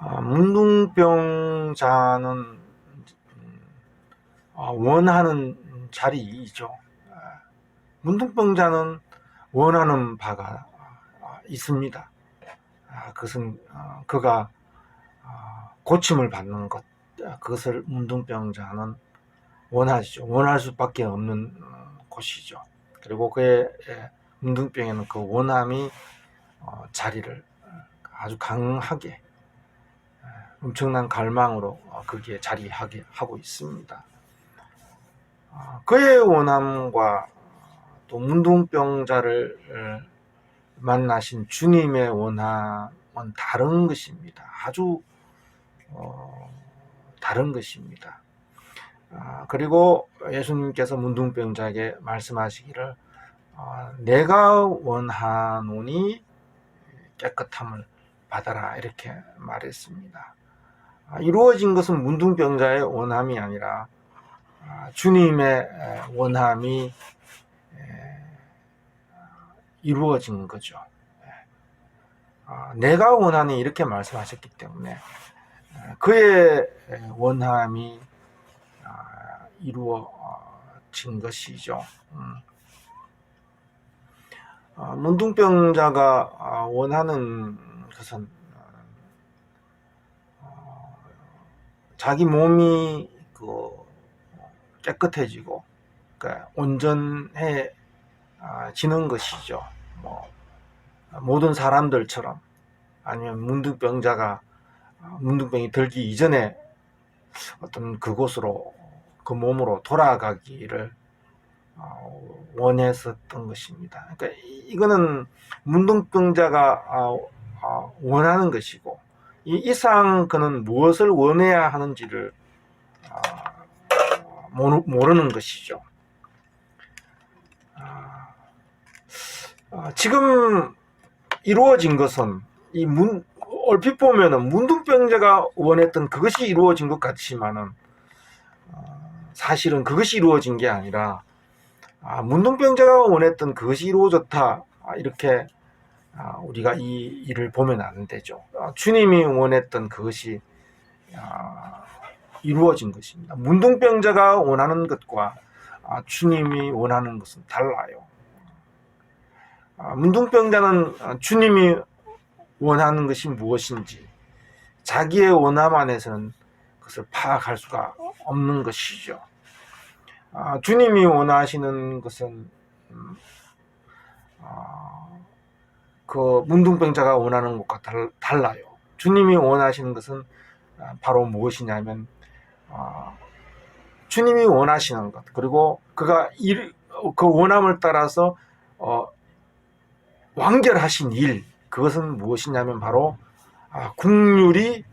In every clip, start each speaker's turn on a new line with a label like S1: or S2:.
S1: 문둥병자는 원하는 자리이죠. 문둥병자는 원하는 바가 있습니다. 그것은 그가 고침을 받는 것, 그것을 문둥병자는 원하죠. 원할 수밖에 없는 곳이죠. 그리고 그의 문둥병에는 그 원함이 자리를 아주 강하게 엄청난 갈망으로 거기에 자리하게 하고 있습니다. 그의 원함과 또 문둥병자를 만나신 주님의 원함은 다른 것입니다. 아주 다른 것입니다. 그리고 예수님께서 문둥병자에게 말씀하시기를 내가 원하노니 깨끗함을 받아라 이렇게 말했습니다. 이루어진 것은 문둥병자의 원함이 아니라 주님의 원함이 이루어진 거죠. 내가 원하니 이렇게 말씀하셨기 때문에 그의 원함이 이루어진 것이죠. 문둥병자가 원하는 것은 자기 몸이 깨끗해지고 온전해지는 것이죠. 모든 사람들처럼 아니면 문둥병이 들기 이전에 어떤 그곳으로 그 몸으로 돌아가기를 원했었던 것입니다. 그러니까 이거는 문둥병자가 원하는 것이고 이 이상 그는 무엇을 원해야 하는지를 모르는 것이죠. 지금 이루어진 것은 얼핏 보면은 문둥병자가 원했던 그것이 이루어진 것 같지만은 사실은 그것이 이루어진 게 아니라 문둥병자가 원했던 그것이 이루어졌다 이렇게 우리가 이 일을 보면 안 되죠. 주님이 원했던 그것이 이루어진 것입니다. 문둥병자가 원하는 것과 주님이 원하는 것은 달라요. 문둥병자는 주님이 원하는 것이 무엇인지 자기의 원함 안에서는 그것을 파악할 수가 없는 것이죠. 주님이 원하시는 것은 그 문둥병자가 원하는 것과 달라요. 주님이 원하시는 것은 바로 무엇이냐면 주님이 원하시는 것, 그리고 그가 그 원함을 따라서 완결하신 일, 그것은 무엇이냐면 바로 국률이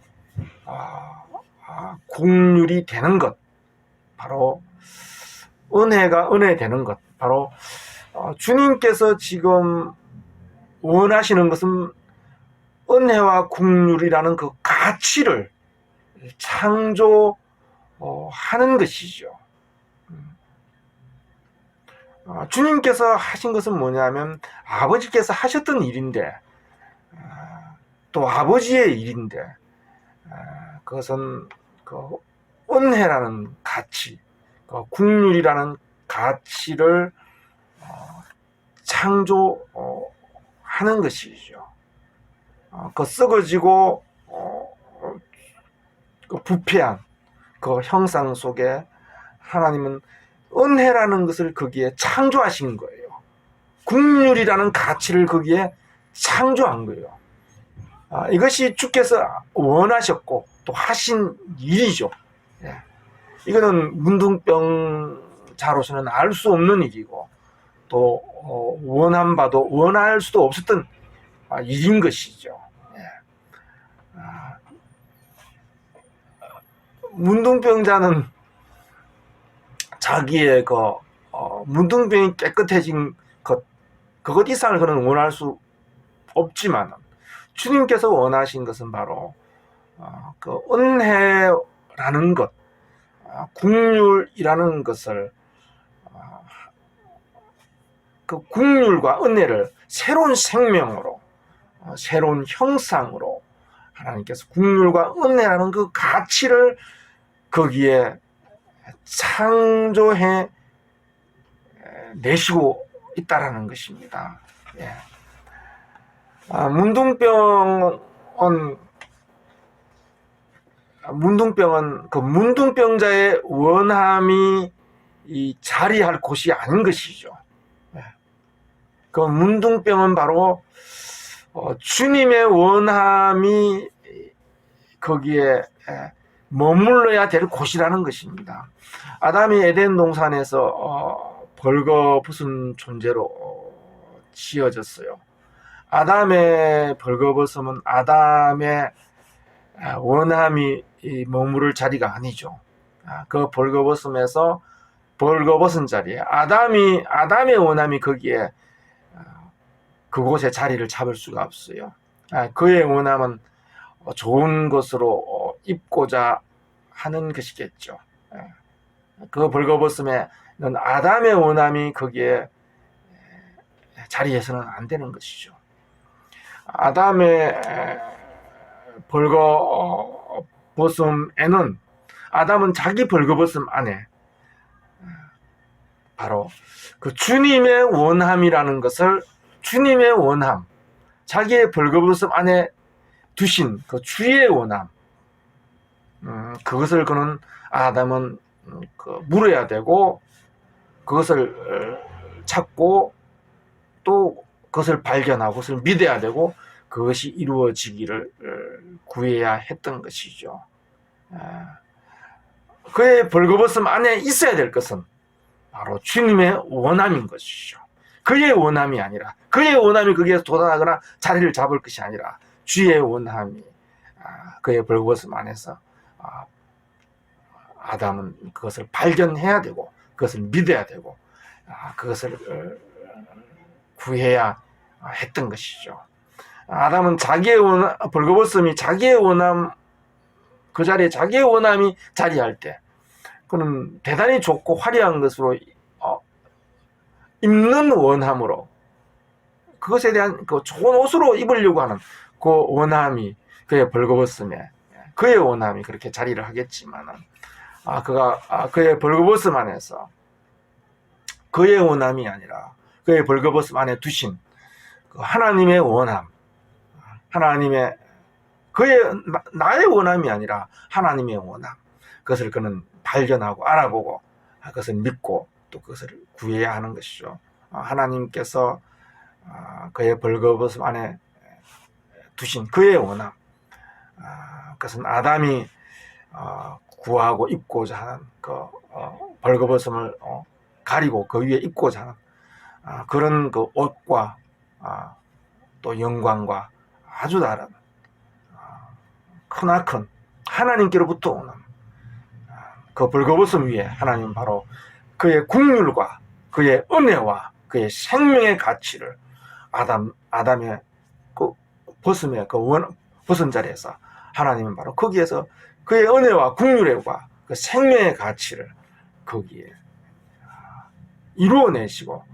S1: 되는 것, 바로 은혜가 은혜되는 것, 바로 주님께서 지금 원하시는 것은 은혜와 국률이라는 그 가치를 창조하는 것이죠. 주님께서 하신 것은 뭐냐면 아버지께서 하셨던 일인데 또 아버지의 일인데 그것은 그 은혜라는 가치, 그 국률이라는 가치를 창조하는 것이죠. 그 썩어지고 그 부패한 그 형상 속에 하나님은 은혜라는 것을 거기에 창조하신 거예요. 국률이라는 가치를 거기에 창조한 거예요. 이것이 주께서 원하셨고 또 하신 일이죠. 이거는 문둥병자로서는 알 수 없는 일이고 또 원한 바도 원할 수도 없었던 일인 것이죠. 문둥병자는 자기의 문둥병이 깨끗해진 그것 이상을 그는 원할 수 없지만 주님께서 원하신 것은 바로 그 은혜라는 것, 국률이라는 것을 그 국률과 은혜를 새로운 생명으로 새로운 형상으로 하나님께서 국률과 은혜라는 그 가치를 거기에 창조해 내시고 있다라는 것입니다. 예. 문둥병은 그 문둥병자의 원함이 이 자리할 곳이 아닌 것이죠. 예. 그 문둥병은 바로 주님의 원함이 거기에 머물러야 될 곳이라는 것입니다. 아담이 에덴 동산에서 벌거벗은 존재로 지어졌어요. 아담의 벌거벗음은 아담의 원함이 머무를 자리가 아니죠. 그 벌거벗음에서 벌거벗은 자리에 아담의 원함이 거기에 그곳에 자리를 잡을 수가 없어요. 그의 원함은 좋은 것으로 입고자 하는 것이겠죠. 그 벌거벗음에는 아담의 원함이 거기에 자리해서는 안 되는 것이죠. 아담의 벌거벗음에는 아담은 자기 벌거벗음 안에 바로 그 주님의 원함이라는 것을 주님의 원함, 자기의 벌거벗음 안에 두신 그 주의 원함, 그것을 그는 아담은 물어야 되고 그것을 찾고 또 그것을 발견하고 그것을 믿어야 되고 그것이 이루어지기를 구해야 했던 것이죠. 그의 벌거벗음 안에 있어야 될 것은 바로 주님의 원함인 것이죠. 그의 원함이 아니라 그의 원함이 거기에서 도달하거나 자리를 잡을 것이 아니라 주의 원함이 그의 벌거벗음 안에서 아담은 그것을 발견해야 되고 그것을 믿어야 되고 그것을 구해야 했던 것이죠. 아담은 자기의 원함, 벌거벗음이 자기의 원함, 그 자리에 자기의 원함이 자리할 때 그는 대단히 좋고 화려한 것으로 입는 원함으로 그것에 대한 그 좋은 옷으로 입으려고 하는 그 원함이 그의 벌거벗음에 그의 원함이 그렇게 자리를 하겠지만은 그가 그의 벌거벗음 안에서 그의 원함이 아니라 그의 벌거벗음 안에 두신 그 하나님의 원함, 하나님의 나의 원함이 아니라 하나님의 원함, 그것을 그는 발견하고 알아보고 그것을 믿고 또 그것을 구해야 하는 것이죠. 하나님께서 그의 벌거벗음 안에 두신 그의 원함, 그것은 아담이 구하고 입고자 하는 그 벌거벗음을 가리고 그 위에 입고자 하는 그런 그 옷과 또 영광과 아주 다른 크나큰 하나님께로부터 오는 그 벌거벗음 위에 하나님 바로 그의 국률과 그의 은혜와 그의 생명의 가치를 아담의 그 벗음의 그 벗은 자리에서 하나님은 바로 거기에서 그의 은혜와 국률과 그 생명의 가치를 거기에 이루어내시고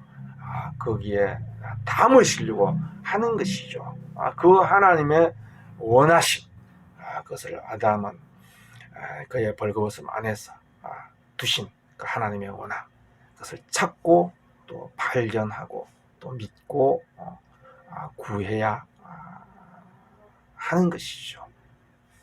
S1: 거기에 담으시려고 하는 것이죠. 그 하나님의 원하심, 그것을 아담은 그의 벌거벗음 안에서 두신 그 하나님의 원함, 그것을 찾고 또 발견하고 또 믿고 구해야 하는 것이죠.